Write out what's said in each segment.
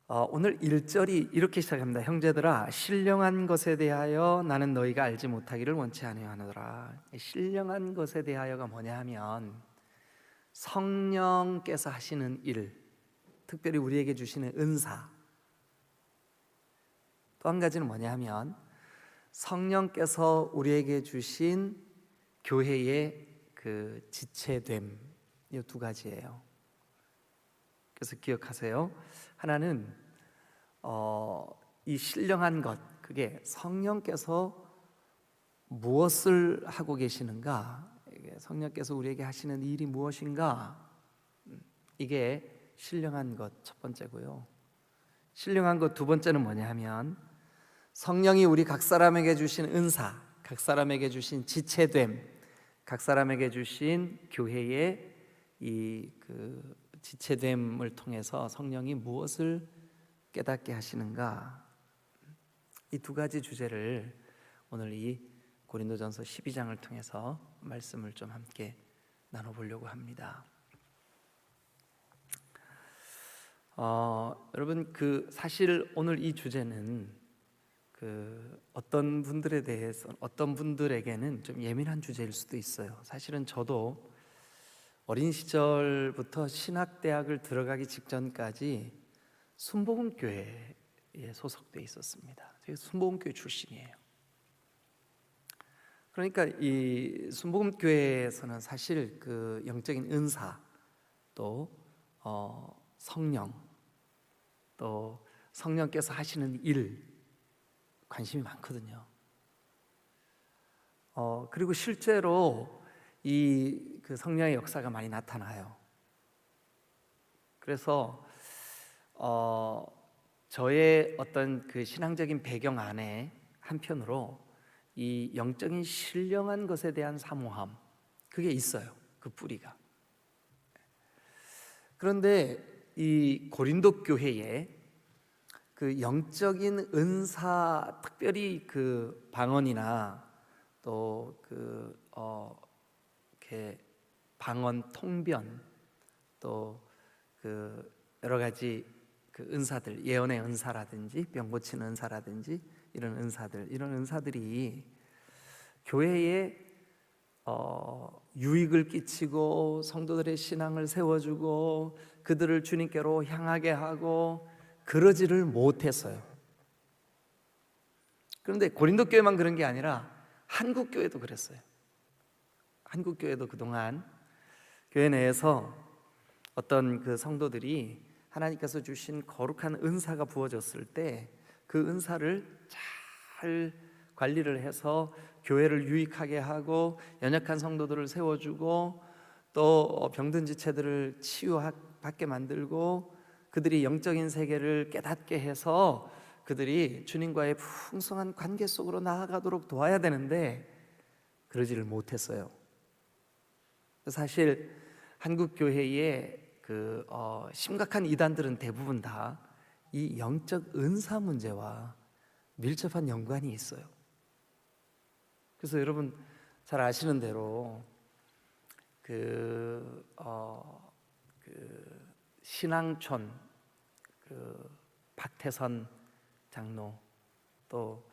오늘 1절이 이렇게 시작합니다. 형제들아, 신령한 것에 대하여 나는 너희가 알지 못하기를 원치 아니하노라. 신령한 것에 대하여가 뭐냐 하면 성령께서 하시는 일, 특별히 우리에게 주시는 은사. 또 한 가지는 뭐냐 하면 성령께서 우리에게 주신 교회의 그 지체됨. 이 두 가지예요. 그래서 기억하세요. 하나는 이 신령한 것, 그게 성령께서 무엇을 하고 계시는가, 성령께서 우리에게 하시는 일이 무엇인가, 이게 신령한 것 첫 번째고요. 신령한 것 두 번째는 뭐냐 하면 성령이 우리 각 사람에게 주신 은사, 각 사람에게 주신 지체됨, 각 사람에게 주신 교회의 이 지체됨을 통해서 성령이 무엇을 깨닫게 하시는가, 이 두 가지 주제를 오늘 이 고린도전서 12장을 통해서 말씀을 좀 함께 나눠보려고 합니다. 여러분, 사실 오늘 이 주제는 어떤 분들에게는 좀 예민한 주제일 수도 있어요. 사실은 저도 어린 시절부터 신학대학을 들어가기 직전까지 순복음교회에 소속돼 있었습니다. 제가 순복음교회 출신이에요. 그러니까 이 순복음교회에서는 사실 영적인 은사, 또 성령, 또 성령께서 하시는 일 관심이 많거든요. 그리고 실제로 이 성령의 역사가 많이 나타나요. 그래서 저의 어떤 신앙적인 배경 안에 한편으로 이 영적인 신령한 것에 대한 사모함, 그게 있어요. 그 뿌리가. 그런데 이 고린도 교회에 영적인 은사, 특별히 방언이나 또 이렇게 방언, 통변, 또 여러 가지 은사들, 예언의 은사라든지 병 고치는 은사라든지 이런 은사들이 교회에 유익을 끼치고 성도들의 신앙을 세워주고 그들을 주님께로 향하게 하고 그러지를 못했어요. 그런데 고린도 교회만 그런 게 아니라 한국 교회도 그랬어요. 한국 교회도 그동안 교회 내에서 어떤 성도들이 하나님께서 주신 거룩한 은사가 부어졌을 때 그 은사를 잘 관리를 해서 교회를 유익하게 하고 연약한 성도들을 세워주고 또 병든 지체들을 치유받게 만들고 그들이 영적인 세계를 깨닫게 해서 그들이 주님과의 풍성한 관계 속으로 나아가도록 도와야 되는데 그러지를 못했어요. 사실 한국 교회의 심각한 이단들은 대부분 다 이 영적 은사 문제와 밀접한 연관이 있어요. 그래서 여러분 잘 아시는 대로 신앙촌 박태선 장로, 또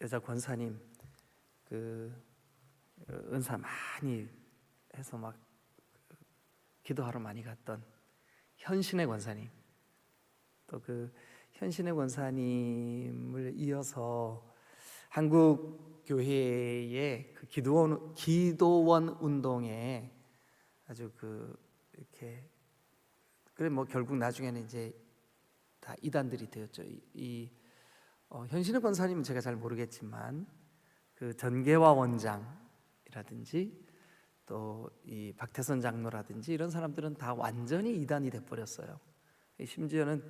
여자 권사님 은사 많이 해서 막 기도하러 많이 갔던 현신의 권사님, 또 현신의 권사님을 이어서 한국 교회의 기도원 운동에 아주 이렇게 결국 나중에는 이제 다 이단들이 되었죠. 현신의 권사님은 제가 잘 모르겠지만 전계화 원장이라든지 또 이 박태선 장로라든지 이런 사람들은 다 완전히 이단이 돼버렸어요. 심지어는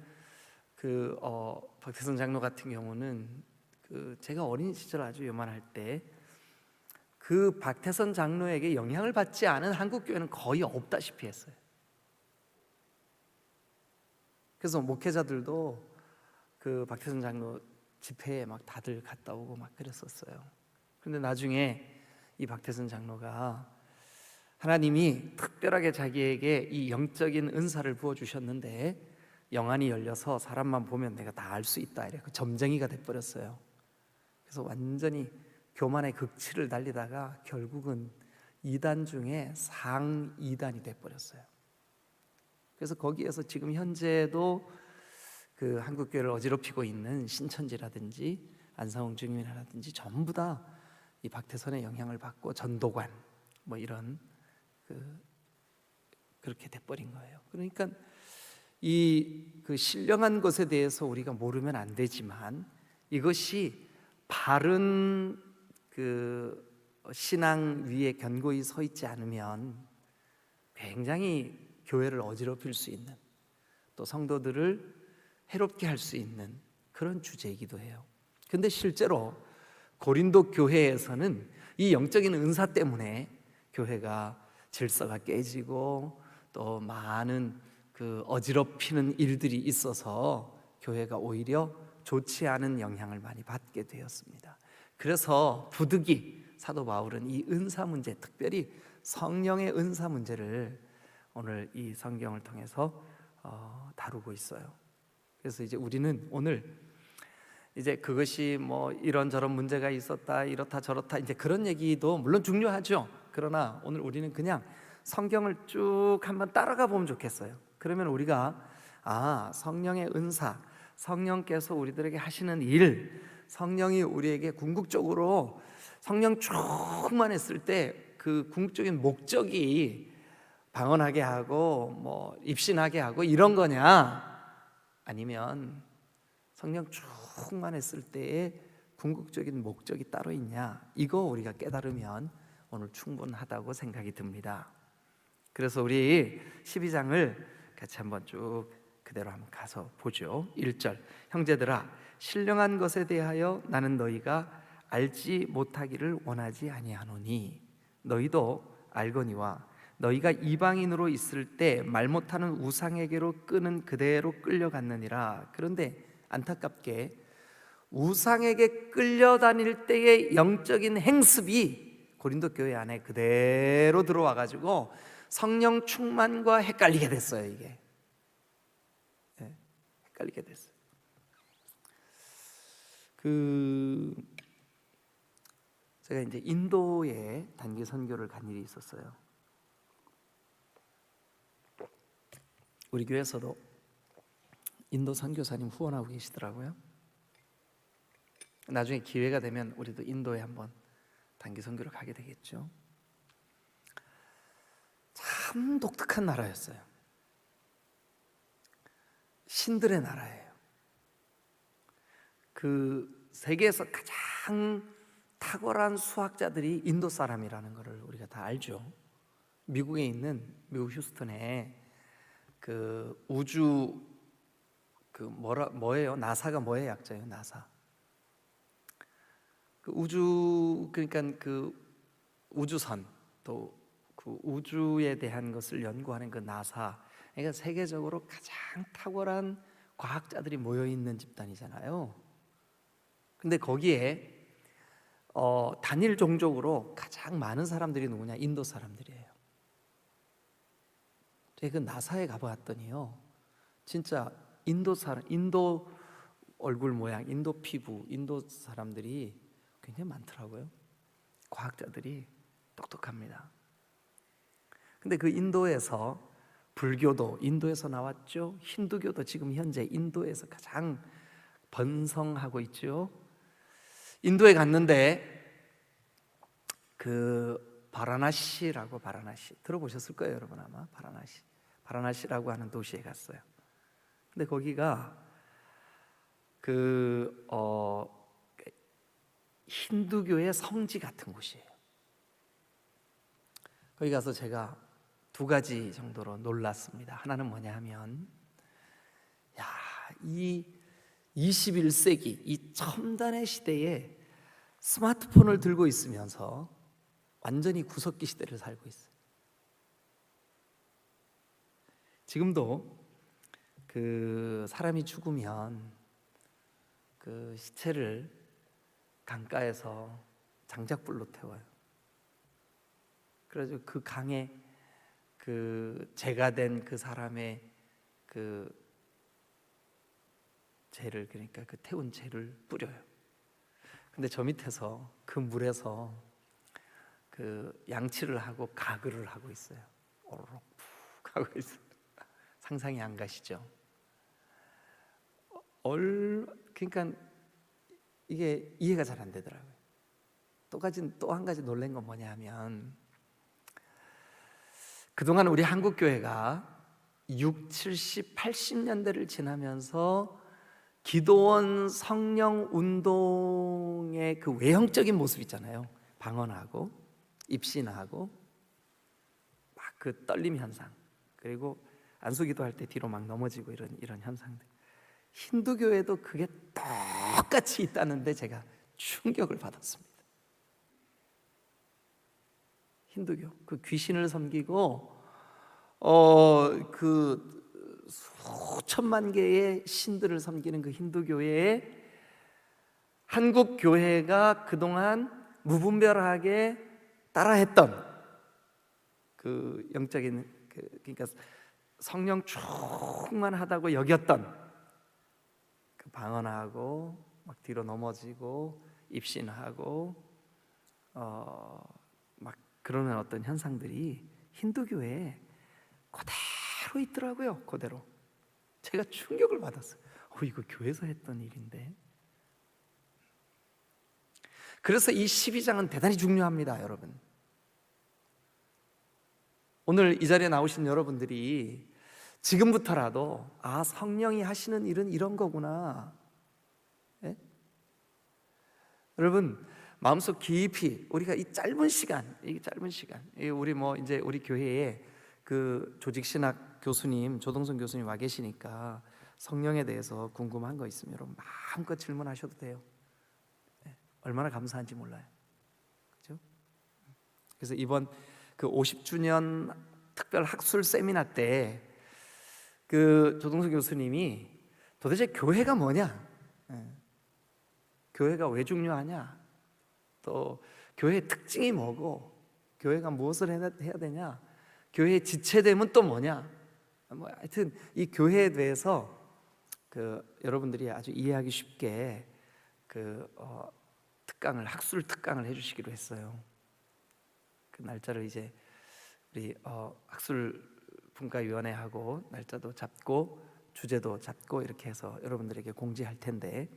박태선 장로 같은 경우는 제가 어린 시절 아주 요만할 때 박태선 장로에게 영향을 받지 않은 한국 교회는 거의 없다시피 했어요. 그래서 목회자들도 박태선 장로 집회에 막 다들 갔다 오고 막 그랬었어요. 그런데 나중에 이 박태선 장로가 하나님이 특별하게 자기에게 이 영적인 은사를 부어주셨는데 영안이 열려서 사람만 보면 내가 다 알 수 있다 이래 점쟁이가 돼버렸어요. 그래서 완전히 교만의 극치를 달리다가 결국은 이단 중에 상이단이 돼버렸어요. 그래서 거기에서 지금 현재도 그 한국교회를 어지럽히고 있는 신천지라든지 안상홍 증인이라든지 전부 다 이 박태선의 영향을 받고 전도관 뭐 이런 그렇게 돼버린 거예요. 그러니까 이 그 신령한 것에 대해서 우리가 모르면 안 되지만 이것이 바른 그 신앙 위에 견고히 서 있지 않으면 굉장히 교회를 어지럽힐 수 있는 또 성도들을 해롭게 할 수 있는 그런 주제이기도 해요. 근데 실제로 고린도 교회에서는 이 영적인 은사 때문에 교회가 질서가 깨지고 또 많은 그 어지럽히는 일들이 있어서 교회가 오히려 좋지 않은 영향을 많이 받게 되었습니다. 그래서 부득이 사도 바울은 이 은사 문제, 특별히 성령의 은사 문제를 오늘 이 성경을 통해서 다루고 있어요. 그래서 이제 우리는 오늘 이제 그것이 뭐 이런저런 문제가 있었다 이렇다 저렇다 이제 그런 얘기도 물론 중요하죠. 그러나 오늘 우리는 그냥 성경을 쭉 한번 따라가 보면 좋겠어요. 그러면 우리가 성령의 은사, 성령께서 우리들에게 하시는 일, 성령이 우리에게 궁극적으로 성령 충만했을 때 그 궁극적인 목적이 방언하게 하고 뭐 입신하게 하고 이런 거냐, 아니면 성령 충만했을 때의 궁극적인 목적이 따로 있냐, 이거 우리가 깨달으면 오늘 충분하다고 생각이 듭니다. 그래서 우리 12장을 같이 한번 쭉 그대로 한번 가서 보죠. 1절, 형제들아 신령한 것에 대하여 나는 너희가 알지 못하기를 원하지 아니하노니 너희도 알거니와 너희가 이방인으로 있을 때 말 못하는 우상에게로 끄는 그대로 끌려갔느니라. 그런데 안타깝게 우상에게 끌려다닐 때의 영적인 행습이 고린도 교회 안에 그대로 들어와 가지고 성령 충만과 헷갈리게 됐어요. 이게 헷갈리게 됐어요. 제가 이제 인도에 단기 선교를 간 일이 있었어요. 우리 교회에서도 인도 선교사님 후원하고 계시더라고요. 나중에 기회가 되면 우리도 인도에 한번 단기 선교를 가게 되겠죠. 참 독특한 나라였어요. 신들의 나라예요. 그 세계에서 가장 탁월한 수학자들이 인도 사람이라는 것을 우리가 다 알죠. 미국에 있는 미국 휴스턴에 그 우주 뭐예요? 나사가 뭐예요? 약자예요? 나사. 그 우주 그러니까 그 우주선 또 그 우주에 대한 것을 연구하는 그 나사. 그러니까 세계적으로 가장 탁월한 과학자들이 모여 있는 집단이잖아요. 근데 거기에 단일 종족으로 가장 많은 사람들이 누구냐? 인도 사람들이에요. 제가 그 나사에 가봤더니요, 진짜 인도 얼굴 모양, 인도 피부, 인도 사람들이 굉장히 많더라고요. 과학자들이 똑똑합니다. 근데 그 인도에서 불교도 인도에서 나왔죠. 힌두교도 지금 현재 인도에서 가장 번성하고 있죠. 인도에 갔는데 그 바라나시 들어보셨을 거예요, 여러분. 아마 바라나시라고 하는 도시에 갔어요. 근데 거기가 힌두교의 성지 같은 곳이에요. 거기 가서 제가 두 가지 정도로 놀랐습니다. 하나는 뭐냐 하면, 이 21세기 이 첨단의 시대에 스마트폰을 들고 있으면서 완전히 구석기 시대를 살고 있어요. 지금도 그 사람이 죽으면 그 시체를 강가에서 장작불로 태워요. 그래서 그 강에 그 죄가 된 그 사람의 그 죄를, 그러니까 그 태운 죄를 뿌려요. 근데 저 밑에서 그 물에서 그 양치를 하고 가글을 하고 있어요. 오르륵 푹 하고 있어요. 상상이 안 가시죠? 그러니까 이게 이해가 잘 안 되더라고요. 또 한 가지 놀란 건 뭐냐면, 그동안 우리 한국 교회가 6, 70, 80년대를 지나면서 기도원 성령 운동의 그 외형적인 모습 있잖아요. 방언하고 입신하고 막 그 떨림 현상, 그리고 안수기도 할 때 뒤로 막 넘어지고 이런 현상들. 힌두교에도 그게 똑같이 있다는데 제가 충격을 받았습니다. 힌두교, 그 귀신을 섬기고 그 수천만 개의 신들을 섬기는 그 힌두교회에 한국 교회가 그동안 무분별하게 따라했던 그 영적인 그러니까 성령 충만하다고 여겼던 그 방언하고 막 뒤로 넘어지고 입신하고 막 그러는 어떤 현상들이 힌두교에 그대로 있더라고요. 그대로. 제가 충격을 받았어요. 이거 교회에서 했던 일인데. 그래서 이 12장은 대단히 중요합니다, 여러분. 오늘 이 자리에 나오신 여러분들이 지금부터라도 성령이 하시는 일은 이런 거구나. 예? 여러분, 마음속 깊이 우리가 이 짧은 시간, 우리 교회에 그 조직신학 교수님, 조동선 교수님 와 계시니까 성령에 대해서 궁금한 거 있으면 여러분 마음껏 질문하셔도 돼요. 얼마나 감사한지 몰라요. 그렇죠? 그래서 이번 그 50주년 특별 학술 세미나 때 그 조동선 교수님이 도대체 교회가 뭐냐, 교회가 왜 중요하냐, 또 교회의 특징이 뭐고, 교회가 무엇을 해야 되냐, 교회의 지체됨은 또 뭐냐, 하여튼 이 교회에 대해서 여러분들이 아주 이해하기 쉽게 학술 특강을 해주시기로 했어요. 그 날짜를 이제 우리 학술분과위원회하고 날짜도 잡고 주제도 잡고 이렇게 해서 여러분들에게 공지할 텐데,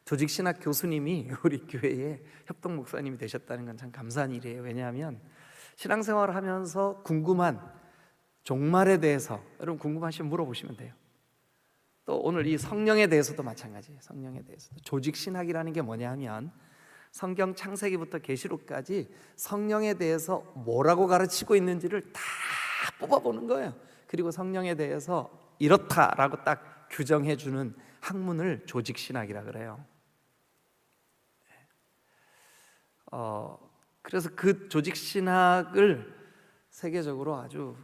조직신학 교수님이 우리 교회의 협동 목사님이 되셨다는 건 참 감사한 일이에요. 왜냐하면 신앙생활을 하면서 궁금한 종말에 대해서 여러분 궁금하시면 물어보시면 돼요. 또 오늘 이 성령에 대해서도 마찬가지예요. 성령에 대해서도. 조직신학이라는 게 뭐냐 하면 성경 창세기부터 계시록까지 성령에 대해서 뭐라고 가르치고 있는지를 다 뽑아보는 거예요. 그리고 성령에 대해서 이렇다라고 딱 규정해 주는 학문을 조직신학이라 그래요. 그래서 그 조직신학을 세계적으로 아주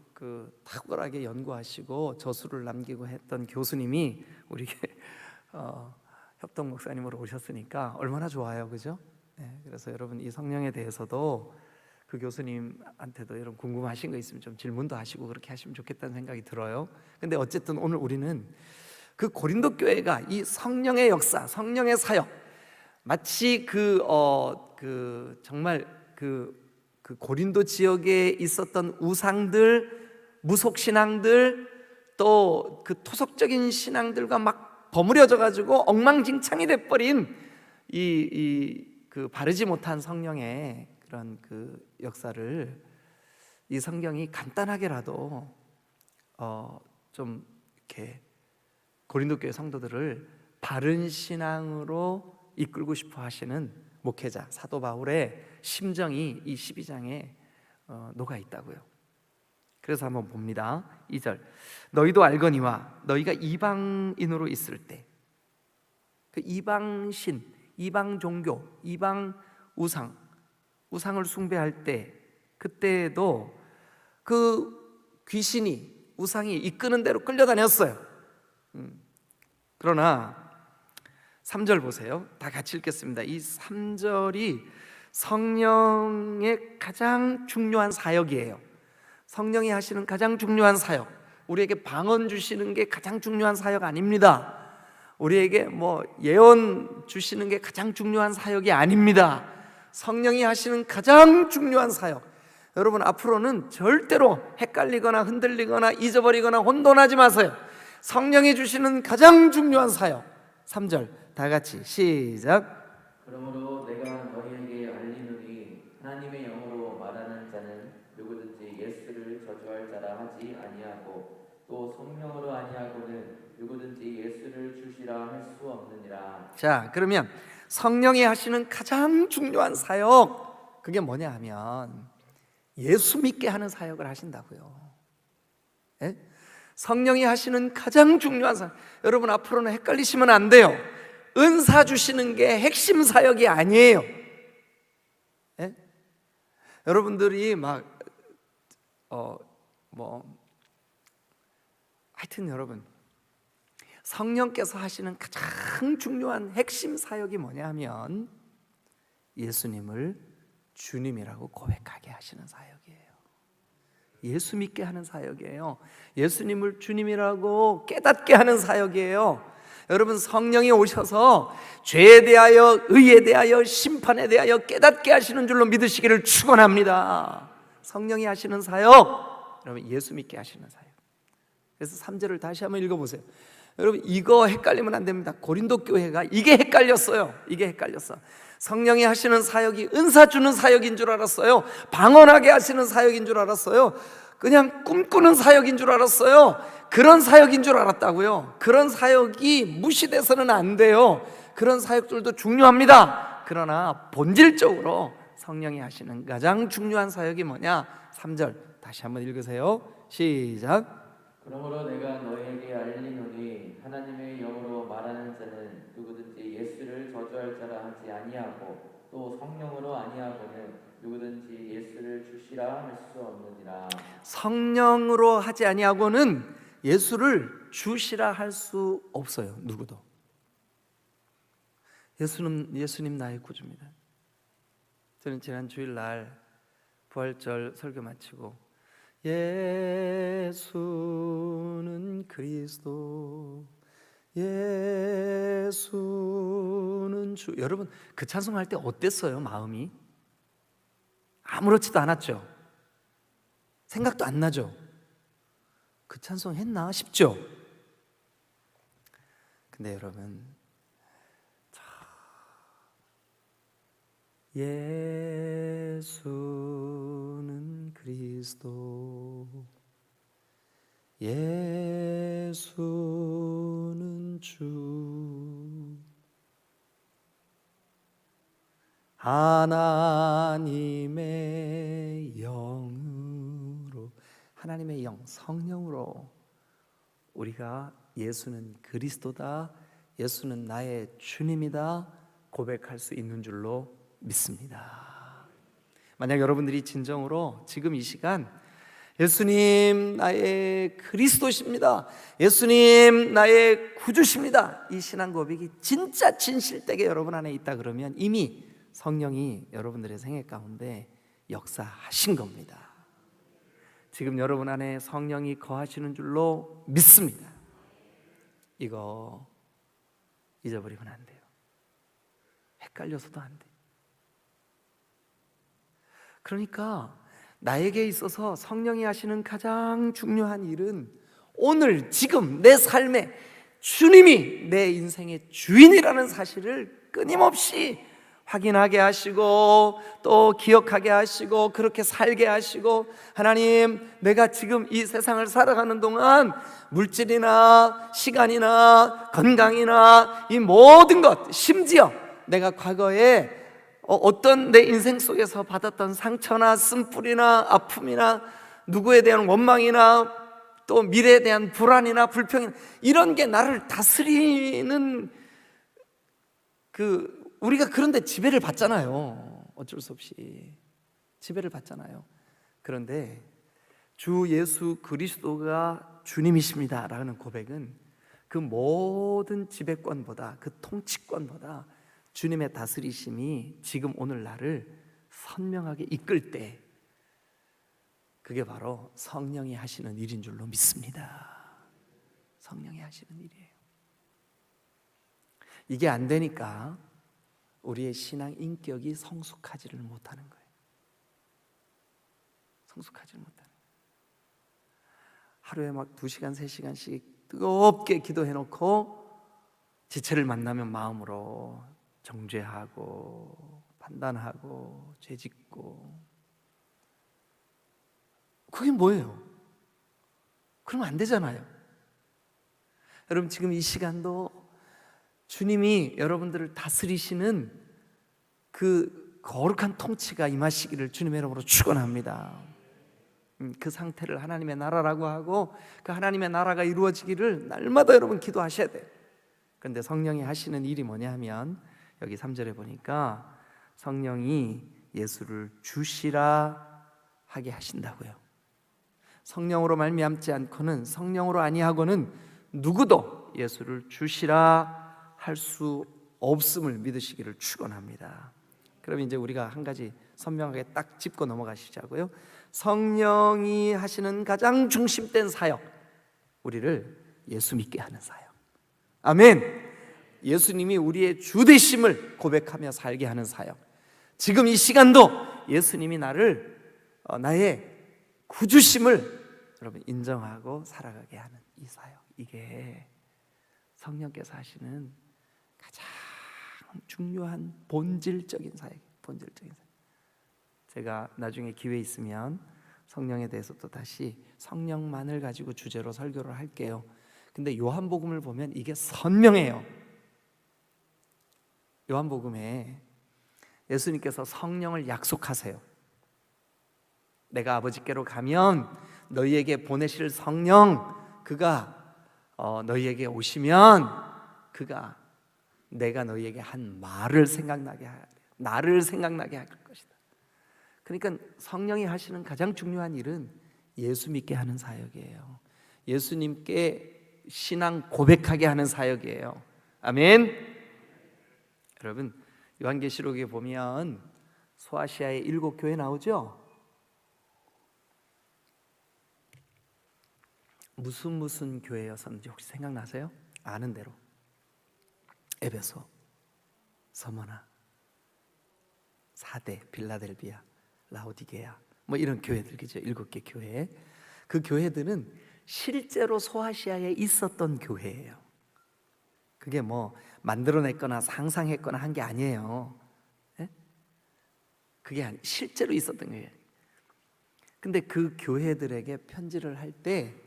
탁월하게 연구하시고 저수를 남기고 했던 교수님이 우리 협동 목사님으로 오셨으니까 얼마나 좋아요, 그죠? 그래서 여러분 이 성령에 대해서도 그 교수님한테도 여러분 궁금하신 거 있으면 좀 질문도 하시고 그렇게 하시면 좋겠다는 생각이 들어요. 근데 어쨌든 오늘 우리는 그 고린도 교회가 이 성령의 역사, 성령의 사역, 마치 정말 그 고린도 지역에 있었던 우상들, 무속신앙들, 또 그 토속적인 신앙들과 막 버무려져 가지고 엉망진창이 돼버린 그 바르지 못한 성령의 그런 그 역사를 이 성경이 간단하게라도 좀 이렇게 고린도 교회 성도들을 바른 신앙으로 이끌고 싶어 하시는 목회자 사도 바울의 심정이 이 12장에 녹아 있다고요. 그래서 한번 봅니다. 2절, 너희도 알거니와 너희가 이방인으로 있을 때, 그 이방신, 이방 종교, 이방 우상을 숭배할 때, 그때도 그 귀신이, 우상이 이끄는 대로 끌려다녔어요. 그러나 3절 보세요. 다 같이 읽겠습니다. 이 3절이 성령의 가장 중요한 사역이에요. 성령이 하시는 가장 중요한 사역, 우리에게 방언 주시는 게 가장 중요한 사역 아닙니다. 우리에게 뭐 예언 주시는 게 가장 중요한 사역이 아닙니다. 성령이 하시는 가장 중요한 사역, 여러분 앞으로는 절대로 헷갈리거나 흔들리거나 잊어버리거나 혼돈하지 마세요. 성령이 주시는 가장 중요한 사역, 3절 다 같이 시작. 그러므로 내가 너희에게 알리노니 하나님의 영으로 말하는 자는 누구든지 예수를 저주할 자라 하지 아니하고 또 성령으로 아니하고는 누구든지 예수를 주시라 할 수 없느니라. 자, 그러면 성령이 하시는 가장 중요한 사역, 그게 뭐냐 하면 예수 믿게 하는 사역을 하신다고요. 예? 성령이 하시는 가장 중요한 사역, 여러분 앞으로는 헷갈리시면 안 돼요. 은사 주시는 게 핵심 사역이 아니에요. 예? 여러분들이 하여튼 여러분, 성령께서 하시는 가장 중요한 핵심 사역이 뭐냐 하면 예수님을 주님이라고 고백하게 하시는 사역이에요. 예수 믿게 하는 사역이에요. 예수님을 주님이라고 깨닫게 하는 사역이에요. 여러분, 성령이 오셔서 죄에 대하여, 의에 대하여, 심판에 대하여 깨닫게 하시는 줄로 믿으시기를 축원합니다. 성령이 하시는 사역, 여러분 예수 믿게 하시는 사역. 그래서 3절을 다시 한번 읽어보세요. 여러분 이거 헷갈리면 안 됩니다. 고린도 교회가 이게 헷갈렸어요. 이게 헷갈렸어. 성령이 하시는 사역이 은사 주는 사역인 줄 알았어요. 방언하게 하시는 사역인 줄 알았어요. 그냥 꿈꾸는 사역인 줄 알았어요. 그런 사역인 줄 알았다고요. 그런 사역이 무시돼서는 안 돼요. 그런 사역들도 중요합니다. 그러나 본질적으로 성령이 하시는 가장 중요한 사역이 뭐냐? 3절 다시 한번 읽으세요. 시작. 그러므로 내가 너희에게 알리노니 하나님의 영으로 말하는 자는 누구든지 예수를 저주할 자라 하지 아니하고 또 성령으로 아니하고는 누구든지 예수를 주시라 할 수 없느니라. 성령으로 하지 아니하고는 예수를 주시라 할 수 없어요. 누구도. 예수님 나의 구주입니다. 저는 지난 주일날 부활절 설교 마치고 예수는 그리스도, 예수는 주. 여러분 그 찬송할 때 어땠어요? 마음이 아무렇지도 않았죠? 생각도 안 나죠? 그 찬송 했나 싶죠? 근데 여러분, 예수는 그리스도, 예수는 주, 하나님의 영으로, 하나님의 영, 성령으로 우리가 예수는 그리스도다, 예수는 나의 주님이다 고백할 수 있는 줄로 믿습니다. 만약 여러분들이 진정으로 지금 이 시간 예수님 나의 그리스도십니다, 예수님 나의 구주십니다, 이 신앙 고백이 진짜 진실되게 여러분 안에 있다 그러면 이미 성령이 여러분들의 생애 가운데 역사하신 겁니다. 지금 여러분 안에 성령이 거하시는 줄로 믿습니다. 이거 잊어버리면 안 돼요. 헷갈려서도 안 돼요. 그러니까 나에게 있어서 성령이 하시는 가장 중요한 일은 오늘 지금 내 삶에 주님이 내 인생의 주인이라는 사실을 끊임없이 확인하게 하시고 또 기억하게 하시고 그렇게 살게 하시고, 하나님 내가 지금 이 세상을 살아가는 동안 물질이나 시간이나 건강이나 이 모든 것, 심지어 내가 과거에 어떤 내 인생 속에서 받았던 상처나 쓴뿌리나 아픔이나 누구에 대한 원망이나 또 미래에 대한 불안이나 불평이나 이런 게 나를 다스리는 우리가 그런데 지배를 받잖아요. 어쩔 수 없이 지배를 받잖아요. 그런데 주 예수 그리스도가 주님이십니다 라는 고백은 그 모든 지배권보다, 그 통치권보다 주님의 다스리심이 지금 오늘 나를 선명하게 이끌 때 그게 바로 성령이 하시는 일인 줄로 믿습니다. 성령이 하시는 일이에요. 이게 안 되니까 우리의 신앙 인격이 성숙하지를 못하는 거예요. 성숙하지를 못하는 거예요. 하루에 막 2시간, 3시간씩 뜨겁게 기도해놓고 지체를 만나면 마음으로 정죄하고 판단하고 죄짓고, 그게 뭐예요? 그러면 안 되잖아요. 여러분, 지금 이 시간도 주님이 여러분들을 다스리시는 그 거룩한 통치가 임하시기를 주님의 이름으로 축원합니다. 그 상태를 하나님의 나라라고 하고 그 하나님의 나라가 이루어지기를 날마다 여러분 기도하셔야 돼요. 그런데 성령이 하시는 일이 뭐냐 하면 여기 3절에 보니까 성령이 예수를 주시라 하게 하신다고요. 성령으로 말미암지 않고는, 성령으로 아니하고는 누구도 예수를 주시라 할 수 없음을 믿으시기를 축원합니다. 그럼 이제 우리가 한 가지 선명하게 딱 짚고 넘어가시자고요. 성령이 하시는 가장 중심된 사역, 우리를 예수 믿게 하는 사역. 아멘. 예수님이 우리의 주 되심을 고백하며 살게 하는 사역. 지금 이 시간도 예수님이 나의 구주심을 여러분 인정하고 살아가게 하는 이 사역, 이게 성령께서 하시는 가장 중요한 본질적인 사역이에요. 본질적인 사역. 제가 나중에 기회 있으면 성령에 대해서 또 다시 성령만을 가지고 주제로 설교를 할게요. 근데 요한복음을 보면 이게 선명해요. 요한복음에 예수님께서 성령을 약속하세요. 내가 아버지께로 가면 너희에게 보내실 성령, 그가 너희에게 오시면 그가 내가 너희에게 한 말을 생각나게 나를 생각나게 할 것이다. 그러니까 성령이 하시는 가장 중요한 일은 예수 믿게 하는 사역이에요. 예수님께 신앙 고백하게 하는 사역이에요. 아멘. 여러분, 요한계시록에 보면 소아시아의 7 교회 나오죠? 무슨 교회였었는지 혹시 생각나세요? 아는 대로 에베소, 서머나, 사대, 빌라델비아, 라오디게아, 뭐 이런 교회들, 그죠? 7개 교회. 그 교회들은 실제로 소아시아에 있었던 교회예요. 그게 뭐 만들어냈거나 상상했거나 한 게 아니에요. 네? 그게 실제로 있었던 거예요. 근데 그 교회들에게 편지를 할 때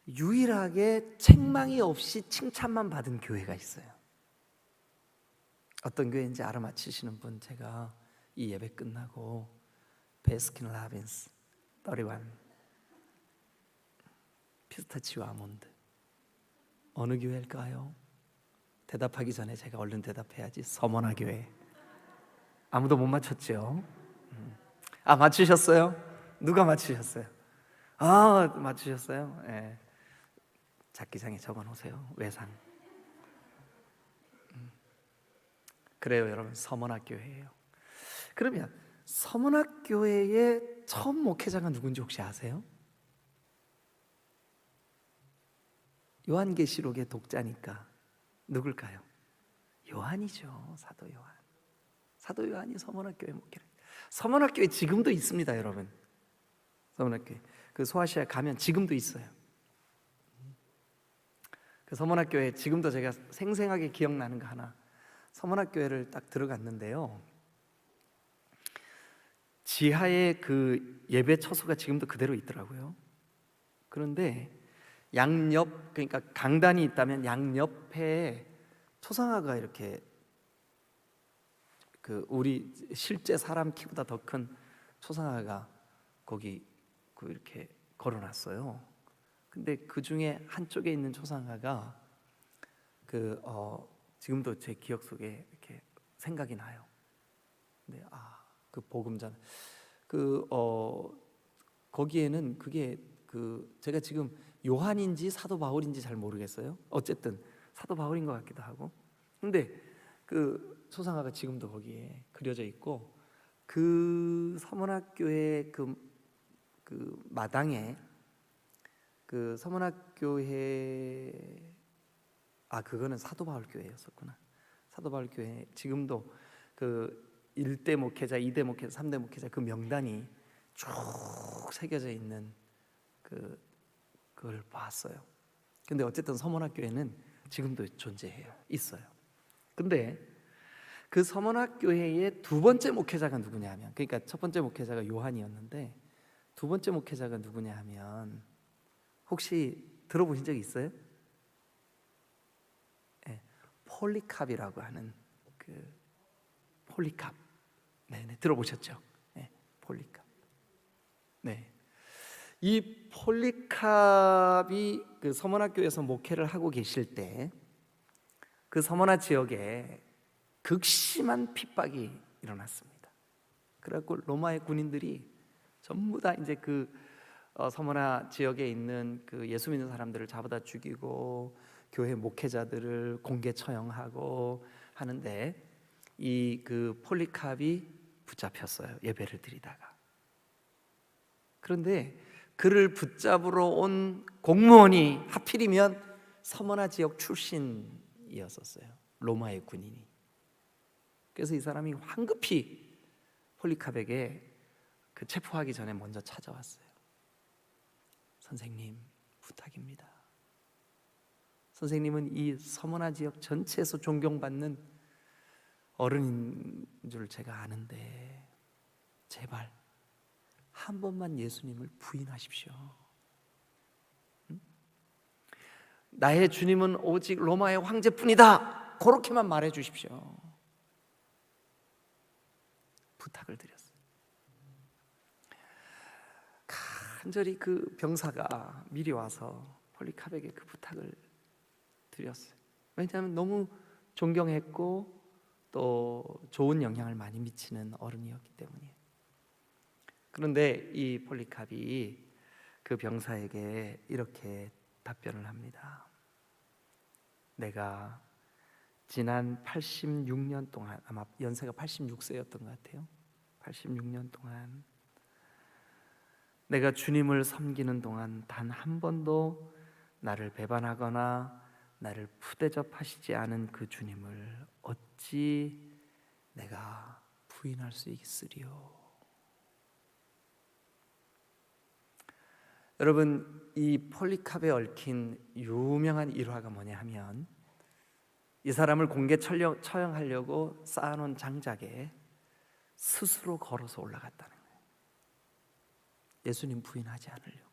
유일하게 책망이 없이 칭찬만 받은 교회가 있어요. 어떤 교회인지 알아맞히시는 분, 제가 이 예배 끝나고 베스킨 라빈스 31 피스타치오 아몬드 어느 교회일까요? 대답하기 전에 제가 얼른 대답해야지. 서머나 교회. 아무도 못 맞췄죠? 맞추셨어요? 누가 맞추셨어요? 맞추셨어요? 네. 잡기장에 적어놓으세요. 외상. 그래요, 여러분. 서문학교회예요. 그러면 서문학교회의 처음 목회자가 누군지 혹시 아세요? 요한계시록의 독자니까 누굴까요? 요한이죠. 사도 요한. 사도 요한이 서문학교회 목회를. 서문학교회 지금도 있습니다, 여러분. 서문학교회. 그 소아시아 가면 지금도 있어요. 그 서문학교회 지금도 제가 생생하게 기억나는 거 하나. 서문학교회를 딱 들어갔는데요, 지하에 그 예배 처소가 지금도 그대로 있더라고요. 그런데 양옆, 그러니까 강단이 있다면 양옆에 초상화가 이렇게 그 우리 실제 사람 키보다 더 큰 초상화가 거기 그 이렇게 걸어놨어요. 근데 그 중에 한쪽에 있는 초상화가 지금도 제 기억 속에 이렇게 생각이 나요. 근데 그 복음전 거기에는 그게 제가 지금 요한인지 사도 바울인지 잘 모르겠어요. 어쨌든 사도 바울인 것 같기도 하고. 근데 그 초상화가 지금도 거기에 그려져 있고 그 서문학교의 그 마당에 그 서문학교회 그거는 사도바울교회였었구나. 사도바울교회 지금도 그 1대 목회자, 2대 목회자, 3대 목회자 그 명단이 쭉 새겨져 있는 그걸 봤어요. 근데 어쨌든 서문학교회는 지금도 존재해요. 있어요. 근데 그 서문학교회의 두 번째 목회자가 누구냐 하면, 그러니까 첫 번째 목회자가 요한이었는데 두 번째 목회자가 누구냐 하면, 혹시 들어보신 적 있어요? 네, 폴리캅이라고 하는 그 폴리캅. 네, 들어보셨죠? 네, 폴리캅. 네, 이 폴리캅이 그 서문학교에서 목회를 하고 계실 때 그 서문화 지역에 극심한 핍박이 일어났습니다. 그래갖고 로마의 군인들이 전부 다 이제 그 서문화 지역에 있는 그 예수 믿는 사람들을 잡아다 죽이고 교회 목회자들을 공개 처형하고 하는데, 이 그 폴리캅이 붙잡혔어요. 예배를 드리다가. 그런데 그를 붙잡으러 온 공무원이 하필이면 서문화 지역 출신이었었어요. 로마의 군인이. 그래서 이 사람이 황급히 폴리캅에게 그 체포하기 전에 먼저 찾아왔어요. 선생님, 부탁입니다. 선생님은 이 서문화 지역 전체에서 존경받는 어른인 줄 제가 아는데 제발 한 번만 예수님을 부인하십시오. 응? 나의 주님은 오직 로마의 황제뿐이다. 그렇게만 말해 주십시오. 부탁을 드렸어요. 간절히 그 병사가 미리 와서 폴리캅에게 그 부탁을 드렸어요. 왜냐하면 너무 존경했고 또 좋은 영향을 많이 미치는 어른이었기 때문이에요. 그런데 이 폴리캅이 그 병사에게 이렇게 답변을 합니다. 내가 지난 86년 동안, 아마 연세가 86세였던 것 같아요. 86년 동안 내가 주님을 섬기는 동안 단 한 번도 나를 배반하거나 나를 푸대접하시지 않은 그 주님을 어찌 내가 부인할 수 있으리요. 여러분, 이 폴리캅에 얽힌 유명한 일화가 뭐냐 하면, 이 사람을 공개 처형하려고 쌓아놓은 장작에 스스로 걸어서 올라갔다는 거예요. 예수님 부인하지 않으려고.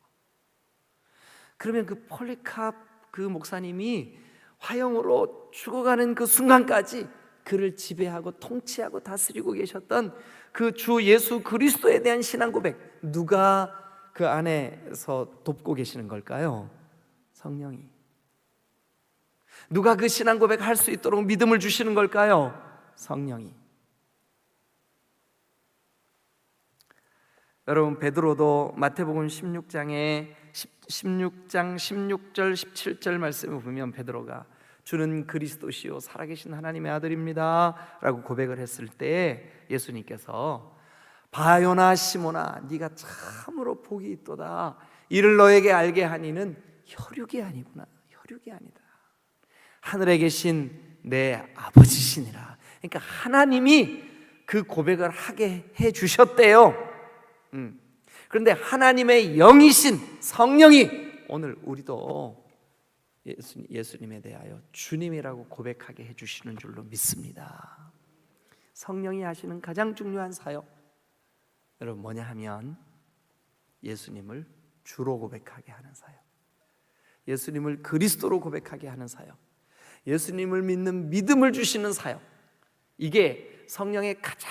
그러면 그 폴리캅 그 목사님이 화형으로 죽어가는 그 순간까지 그를 지배하고 통치하고 다스리고 계셨던 그 주 예수 그리스도에 대한 신앙 고백, 누가 그 안에서 돕고 계시는 걸까요? 성령이. 누가 그 신앙 고백 할 수 있도록 믿음을 주시는 걸까요? 성령이. 여러분, 베드로도 마태복음 16장 16절 17절 말씀을 보면 베드로가 주는 그리스도시요 살아계신 하나님의 아들입니다 라고 고백을 했을 때 예수님께서 바요나 시몬아 네가 참으로 복이 있도다, 이를 너에게 알게 하니는 혈육이 아니구나, 혈육이 아니다, 하늘에 계신 내 아버지시니라. 그러니까 하나님이 그 고백을 하게 해주셨대요. 그런데 하나님의 영이신 성령이 오늘 우리도 예수님에 대하여 주님이라고 고백하게 해주시는 줄로 믿습니다. 성령이 하시는 가장 중요한 사역, 여러분 뭐냐 하면 예수님을 주로 고백하게 하는 사역, 예수님을 그리스도로 고백하게 하는 사역, 예수님을 믿는 믿음을 주시는 사역, 이게 성령의 가장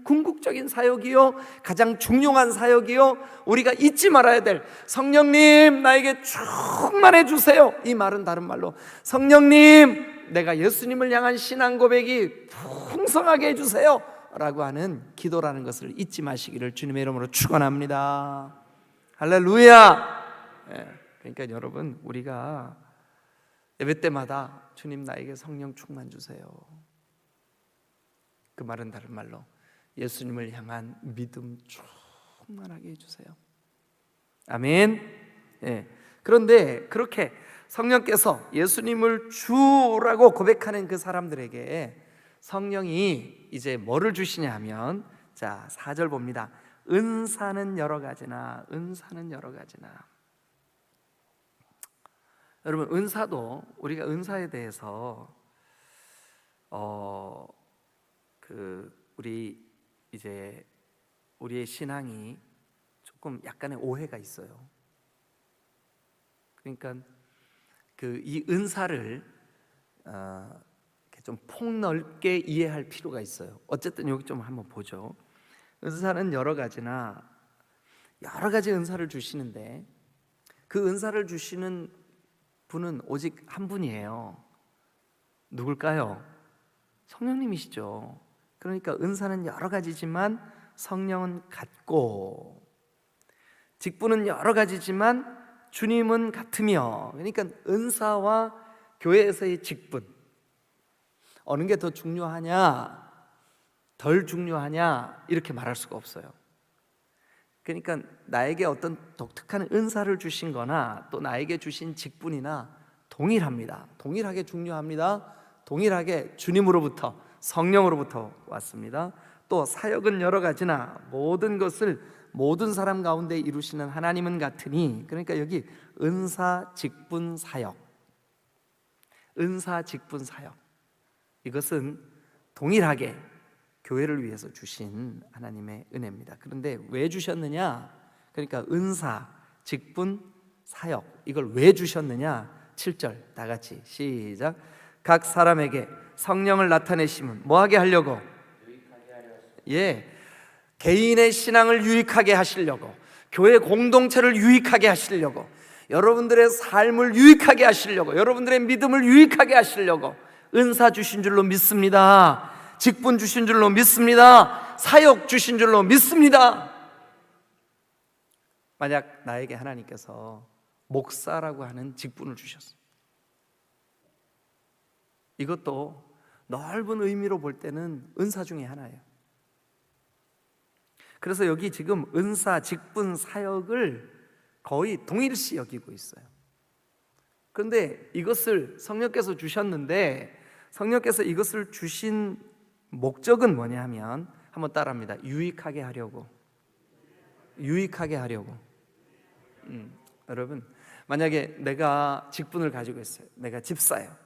궁극적인 사역이요, 가장 중요한 사역이요, 우리가 잊지 말아야 될, 성령님 나에게 충만해 주세요, 이 말은 다른 말로 성령님 내가 예수님을 향한 신앙 고백이 풍성하게 해주세요 라고 하는 기도라는 것을 잊지 마시기를 주님의 이름으로 축원합니다. 할렐루야. 그러니까 여러분, 우리가 예배 때마다 주님 나에게 성령 충만 주세요, 그 말은 다른 말로 예수님을 향한 믿음 충만하게 해주세요. 아멘. 예. 그런데 그렇게 성령께서 예수님을 주라고 고백하는 그 사람들에게 성령이 이제 뭐를 주시냐 하면, 자 4절 봅니다. 은사는 여러 가지나, 은사는 여러 가지나. 여러분, 은사도 우리가 은사에 대해서 우리의 신앙이 조금 약간의 오해가 있어요. 그러니까 이 은사를 좀 폭넓게 이해할 필요가 있어요. 어쨌든 여기 좀 한번 보죠. 은사는 여러 가지나, 여러 가지 은사를 주시는데 그 은사를 주시는 분은 오직 한 분이에요. 누굴까요? 성령님이시죠. 그러니까 은사는 여러 가지지만 성령은 같고, 직분은 여러 가지지만 주님은 같으며, 그러니까 은사와 교회에서의 직분, 어느 게 더 중요하냐 덜 중요하냐 이렇게 말할 수가 없어요. 그러니까 나에게 어떤 독특한 은사를 주신 거나 또 나에게 주신 직분이나 동일합니다. 동일하게 중요합니다. 동일하게 주님으로부터, 성령으로부터 왔습니다. 또 사역은 여러 가지나 모든 것을 모든 사람 가운데 이루시는 하나님은 같으니, 그러니까 여기 은사, 직분, 사역, 은사, 직분, 사역, 이것은 동일하게 교회를 위해서 주신 하나님의 은혜입니다. 그런데 왜 주셨느냐? 그러니까 은사, 직분, 사역, 이걸 왜 주셨느냐? 7절 다 같이 시작. 각 사람에게 성령을 나타내심은 뭐하게 하려고? 유익하게 하려 하십니다. 예, 개인의 신앙을 유익하게 하시려고, 교회 공동체를 유익하게 하시려고, 여러분들의 삶을 유익하게 하시려고, 여러분들의 믿음을 유익하게 하시려고 은사 주신 줄로 믿습니다. 직분 주신 줄로 믿습니다. 사역 주신 줄로 믿습니다. 만약 나에게 하나님께서 목사라고 하는 직분을 주셨어요. 이것도 넓은 의미로 볼 때는 은사 중에 하나예요. 그래서 여기 지금 은사, 직분, 사역을 거의 동일시 여기고 있어요. 그런데 이것을 성령께서 주셨는데, 성령께서 이것을 주신 목적은 뭐냐 하면, 한번 따라합니다. 유익하게 하려고. 유익하게 하려고. 여러분, 만약에 내가 직분을 가지고 있어요. 내가 집사예요.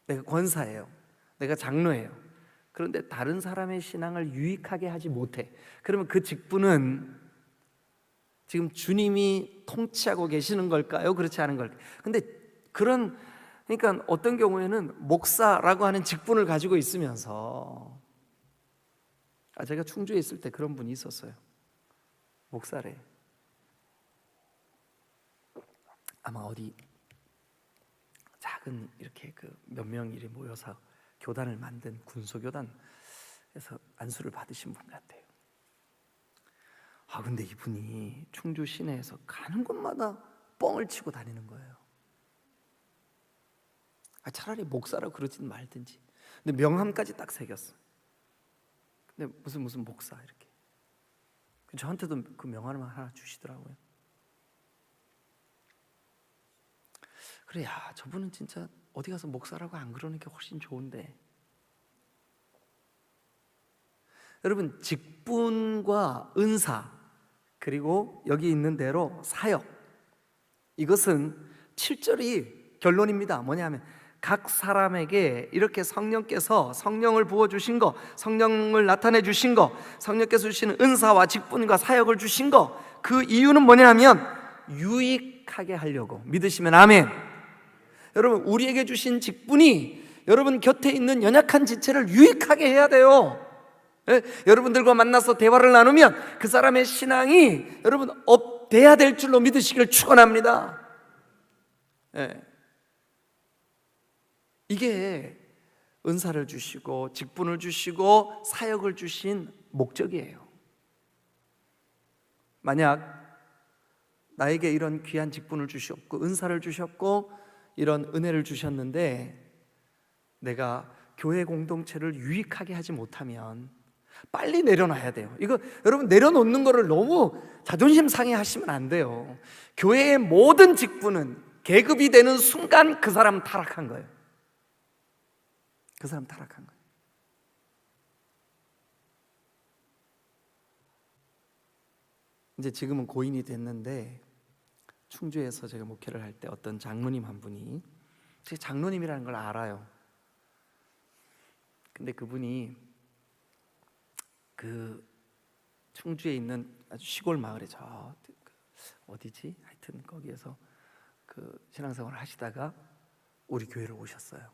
내가 권사예요. 내가 장로예요. 그런데 다른 사람의 신앙을 유익하게 하지 못해. 그러면 그 직분은 지금 주님이 통치하고 계시는 걸까요? 그렇지 않은 걸까요? 근데 그러니까 어떤 경우에는 목사라고 하는 직분을 가지고 있으면서, 제가 충주에 있을 때 그런 분이 있었어요. 목사래. 아마 어디 작은 이렇게 몇 명이 모여서 교단을 만든 군소교단에서 안수를 받으신 분 같아요. 근데 이분이 충주 시내에서 가는 곳마다 뻥을 치고 다니는 거예요. 차라리 목사라고 그러진 말든지. 근데 명함까지 딱 새겼어. 근데 무슨 목사 이렇게. 저한테도 그 명함을 하나 주시더라고요. 그래, 저분은 진짜 어디 가서 목사라고 안 그러는 게 훨씬 좋은데. 여러분, 직분과 은사, 그리고 여기 있는 대로 사역, 이것은 7절이 결론입니다. 뭐냐면 각 사람에게 이렇게 성령께서 성령을 부어주신 거, 성령을 나타내 주신 거, 성령께서 주시는 은사와 직분과 사역을 주신 거, 그 이유는 뭐냐면 유익하게 하려고. 믿으시면 아멘. 여러분, 우리에게 주신 직분이 여러분 곁에 있는 연약한 지체를 유익하게 해야 돼요. 여러분들과 만나서 대화를 나누면 그 사람의 신앙이 여러분 업돼야 될 줄로 믿으시길 축원합니다. 이게 은사를 주시고 직분을 주시고 사역을 주신 목적이에요. 만약 나에게 이런 귀한 직분을 주셨고 은사를 주셨고 이런 은혜를 주셨는데 내가 교회 공동체를 유익하게 하지 못하면, 빨리 내려놔야 돼요. 이거 여러분 내려놓는 거를 너무 자존심 상해 하시면 안 돼요. 교회의 모든 직분은 계급이 되는 순간 그 사람 타락한 거예요. 그 사람 타락한 거예요. 이제 지금은 고인이 됐는데 충주에서 제가 목회를 할 때 어떤 장로님 한 분이, 제가 장로님이라는 걸 알아요. 근데 그분이 그 충주에 있는 아주 시골 마을에 저 어디지? 하여튼 거기에서 그 신앙생활을 하시다가 우리 교회를 오셨어요.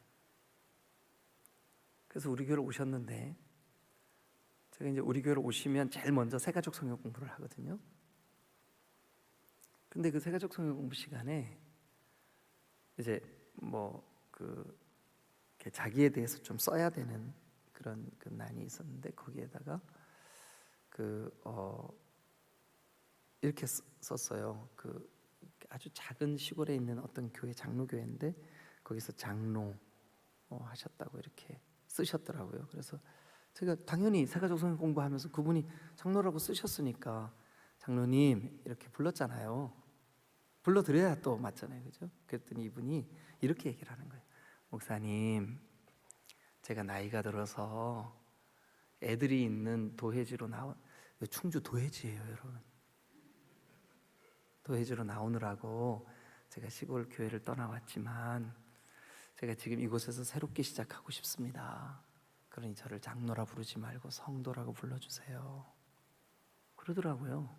그래서 우리 교회를 오셨는데 제가 이제 우리 교회를 오시면 제일 먼저 새가족 성경 공부를 하거든요. 근데 그 새가족 성경 공부 시간에 이제 그 자기에 대해서 좀 써야 되는 그런 그 난이 있었는데 거기에다가 이렇게 썼어요. 그 아주 작은 시골에 있는 어떤 교회 장로교회인데 거기서 장로 하셨다고 이렇게 쓰셨더라고요. 그래서 제가 당연히 새가족 성경 공부하면서 그분이 장로라고 쓰셨으니까 장로님 이렇게 불렀잖아요. 불러드려야 또 맞잖아요, 그죠? 그랬더니 이분이 이렇게 얘기를 하는 거예요. 목사님, 제가 나이가 들어서 애들이 있는 도해지로 충주 도해지예요, 여러분. 도해지로 나오느라고 제가 시골 교회를 떠나왔지만 제가 지금 이곳에서 새롭게 시작하고 싶습니다. 그러니 저를 장로라 부르지 말고 성도라고 불러주세요. 그러더라고요.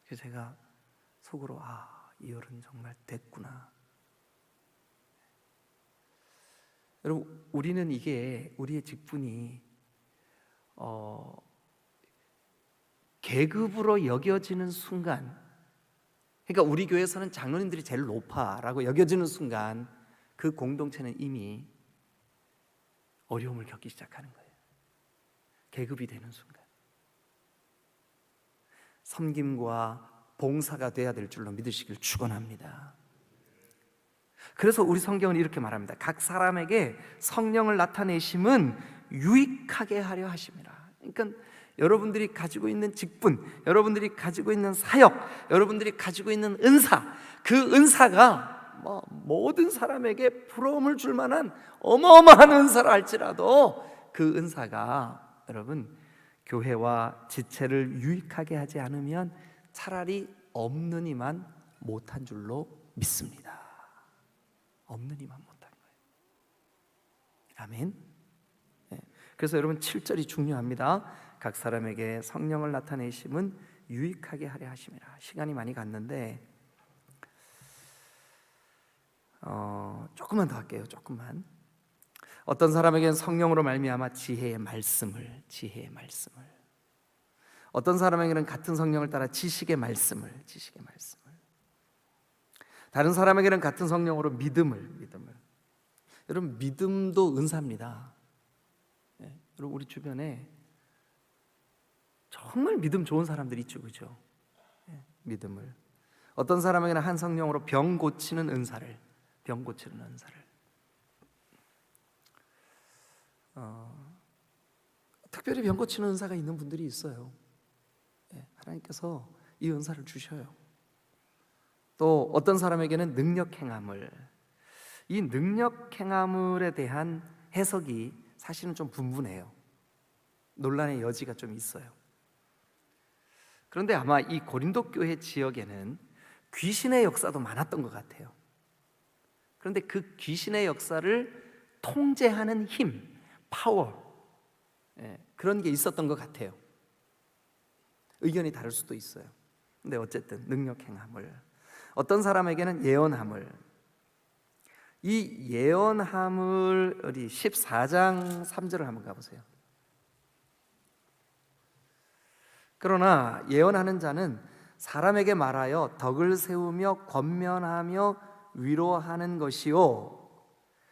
그래서 제가 속으로 이 어른 정말 됐구나. 여러분, 우리는 이게 우리의 직분이 계급으로 여겨지는 순간, 그러니까 우리 교회에서는 장로님들이 제일 높아라고 여겨지는 순간 그 공동체는 이미 어려움을 겪기 시작하는 거예요. 계급이 되는 순간 섬김과 봉사가 돼야 될 줄로 믿으시길 축원합니다. 그래서 우리 성경은 이렇게 말합니다. 각 사람에게 성령을 나타내심은 유익하게 하려 하심이라. 그러니까 여러분들이 가지고 있는 직분, 여러분들이 가지고 있는 사역, 여러분들이 가지고 있는 은사, 그 은사가 모든 사람에게 부러움을 줄 만한 어마어마한 은사라 할지라도 그 은사가 여러분 교회와 지체를 유익하게 하지 않으면 차라리 없는 이만 못한 줄로 믿습니다. 없는 이만 못한 거예요. 아멘. 네. 그래서 여러분 7절이 중요합니다. 각 사람에게 성령을 나타내심은 유익하게 하려 하심이라. 시간이 많이 갔는데 조금만 더 할게요. 조금만. 어떤 사람에게는 성령으로 말미암아 지혜의 말씀을 어떤 사람에게는 같은 성령을 따라 지식의 말씀을 다른 사람에게는 같은 성령으로 믿음을 여러분 믿음도 은사입니다. 네, 여러분 우리 주변에 정말 믿음 좋은 사람들이 있죠, 그죠? 네, 믿음을 어떤 사람에게는 한 성령으로 병 고치는 은사를 특별히 병 고치는 은사가 있는 분들이 있어요. 네, 하나님께서 이 은사를 주셔요. 또 어떤 사람에게는 능력 행함을, 이 능력 행함을에 대한 해석이 사실은 좀 분분해요. 논란의 여지가 좀 있어요. 그런데 아마 이 고린도 교회 지역에는 귀신의 역사도 많았던 것 같아요. 그런데 그 귀신의 역사를 통제하는 힘, 파워, 그런 게 있었던 것 같아요. 의견이 다를 수도 있어요. 근데 어쨌든 능력 행함을, 어떤 사람에게는 예언함을, 이 예언함을 우리 14장 3절을 한번 가보세요. 그러나 예언하는 자는 사람에게 말하여 덕을 세우며 권면하며 위로하는 것이요.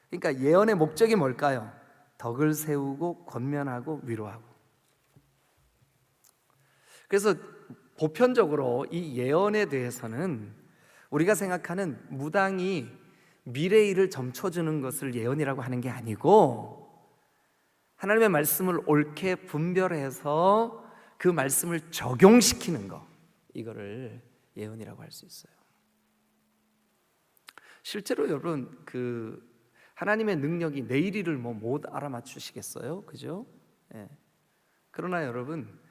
그러니까 예언의 목적이 뭘까요? 덕을 세우고 권면하고 위로하고. 그래서 보편적으로 이 예언에 대해서는 우리가 생각하는 무당이 미래 일을 점쳐주는 것을 예언이라고 하는 게 아니고, 하나님의 말씀을 옳게 분별해서 그 말씀을 적용시키는 거, 이거를 예언이라고 할 수 있어요. 실제로 여러분 하나님의 능력이 내일일을 못 알아맞추시겠어요? 그죠? 예. 그러나 여러분,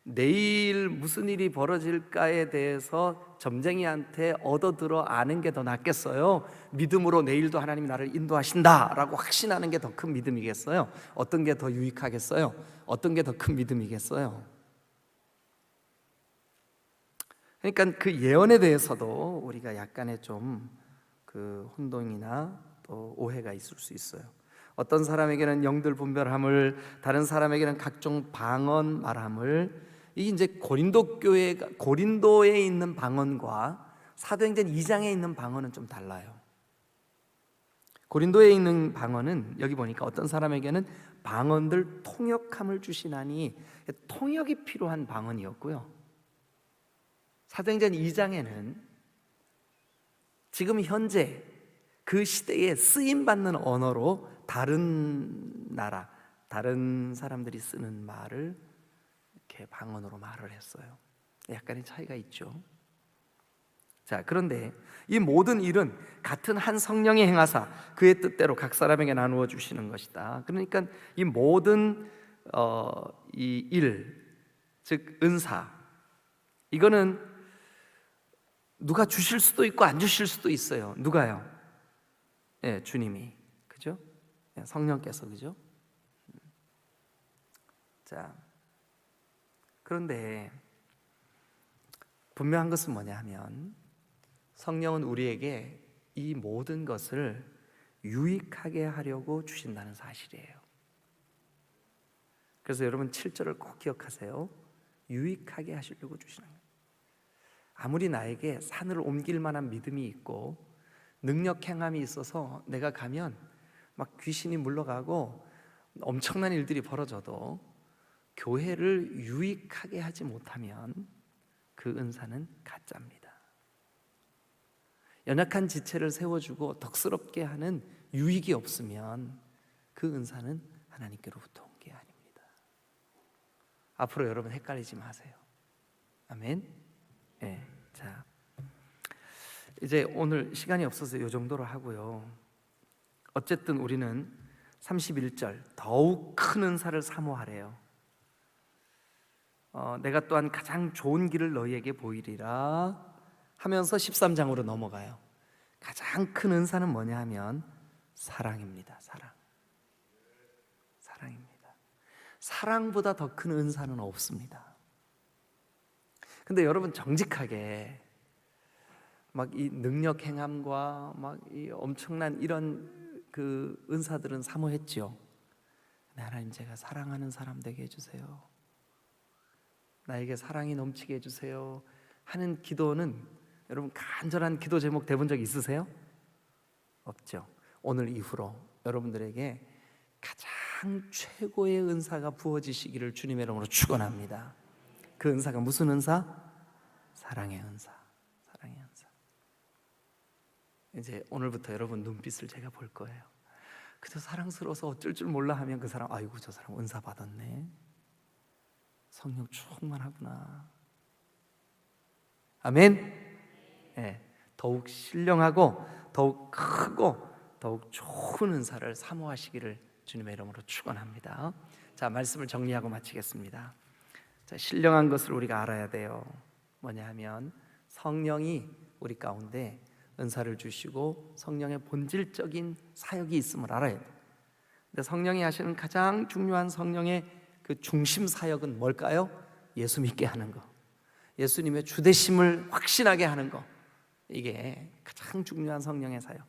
내일 무슨 일이 벌어질까에 대해서 점쟁이한테 얻어들어 아는 게 더 낫겠어요? 믿음으로 내일도 하나님이 나를 인도하신다라고 확신하는 게 더 큰 믿음이겠어요? 어떤 게 더 유익하겠어요? 어떤 게 더 큰 믿음이겠어요? 그러니까 그 예언에 대해서도 우리가 약간의 좀 혼동이나 또 오해가 있을 수 있어요. 어떤 사람에게는 영들 분별함을, 다른 사람에게는 각종 방언 말함을. 이 이제 고린도에 있는 방언과 사도행전 2장에 있는 방언은 좀 달라요. 고린도에 있는 방언은 여기 보니까 어떤 사람에게는 방언들 통역함을 주시나니, 통역이 필요한 방언이었고요. 사도행전 2장에는 지금 현재 그 시대에 쓰임받는 언어로 다른 나라, 다른 사람들이 쓰는 말을 이렇게 방언으로 말을 했어요. 약간의 차이가 있죠. 자, 그런데 이 모든 일은 같은 한 성령이 행하사 그의 뜻대로 각 사람에게 나누어 주시는 것이다. 그러니까 이 모든 이 일, 즉 은사, 이거는 누가 주실 수도 있고 안 주실 수도 있어요. 누가요? 예, 주님이. 그죠? 예, 성령께서. 그죠? 자, 그런데 분명한 것은 뭐냐 하면, 성령은 우리에게 이 모든 것을 유익하게 하려고 주신다는 사실이에요. 그래서 여러분 7절을 꼭 기억하세요. 유익하게 하시려고 주시는 거예요. 아무리 나에게 산을 옮길 만한 믿음이 있고 능력 행함이 있어서 내가 가면 막 귀신이 물러가고 엄청난 일들이 벌어져도 교회를 유익하게 하지 못하면 그 은사는 가짜입니다. 연약한 지체를 세워주고 덕스럽게 하는 유익이 없으면 그 은사는 하나님께로부터 온 게 아닙니다. 앞으로 여러분 헷갈리지 마세요. 아멘. 네, 자, 이제 오늘 시간이 없어서 이 정도로 하고요. 어쨌든 우리는 31절 더욱 큰 은사를 사모하래요. 내가 또한 가장 좋은 길을 너희에게 보이리라 하면서 13장으로 넘어가요. 가장 큰 은사는 뭐냐 하면 사랑입니다. 사랑입니다. 사랑보다 더 큰 은사는 없습니다. 근데 여러분 정직하게 막 이 능력 행함과 막 이 엄청난 이런 그 은사들은 사모했죠. 하나님, 제가 사랑하는 사람 되게 해주세요. 나에게 사랑이 넘치게 해주세요 하는 기도는 여러분 간절한 기도 제목 대본 적 있으세요? 없죠. 오늘 이후로 여러분들에게 가장 최고의 은사가 부어지시기를 주님의 이름으로 축원합니다. 그 은사가 무슨 은사? 사랑의 은사. 사랑의 은사. 이제 오늘부터 여러분 눈빛을 제가 볼 거예요. 그저 사랑스러워서 어쩔 줄 몰라 하면 그 사람, 아이고 저 사람 은사 받았네, 성령 충만하구나. 아멘. 네, 더욱 신령하고 더욱 크고 더욱 좋은 은사를 사모하시기를 주님의 이름으로 축원합니다. 자, 말씀을 정리하고 마치겠습니다. 자, 신령한 것을 우리가 알아야 돼요. 뭐냐 하면 성령이 우리 가운데 은사를 주시고 성령의 본질적인 사역이 있음을 알아야 돼요. 근데 성령이 하시는 가장 중요한 성령의 그 중심 사역은 뭘까요? 예수 믿게 하는 거, 예수님의 주되심을 확신하게 하는 거, 이게 가장 중요한 성령의 사역.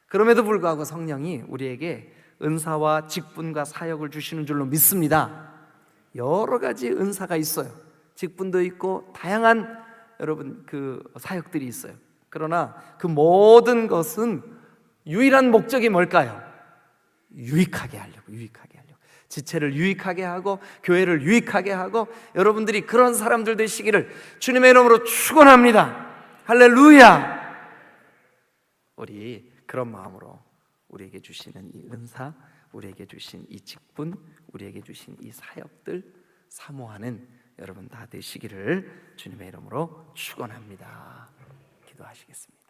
그럼에도 불구하고 성령이 우리에게 은사와 직분과 사역을 주시는 줄로 믿습니다. 여러 가지 은사가 있어요. 직분도 있고 다양한 여러분 그 사역들이 있어요. 그러나 그 모든 것은 유일한 목적이 뭘까요? 유익하게 하려고, 유익하게 하려고. 지체를 유익하게 하고 교회를 유익하게 하고 여러분들이 그런 사람들 되시기를 주님의 이름으로 축원합니다. 할렐루야. 우리 그런 마음으로 우리에게 주시는 이 은사 우리에게 주신 이 직분, 우리에게 주신 이 사역들 사모하는 여러분 다 되시기를 주님의 이름으로 축원합니다. 기도하시겠습니다.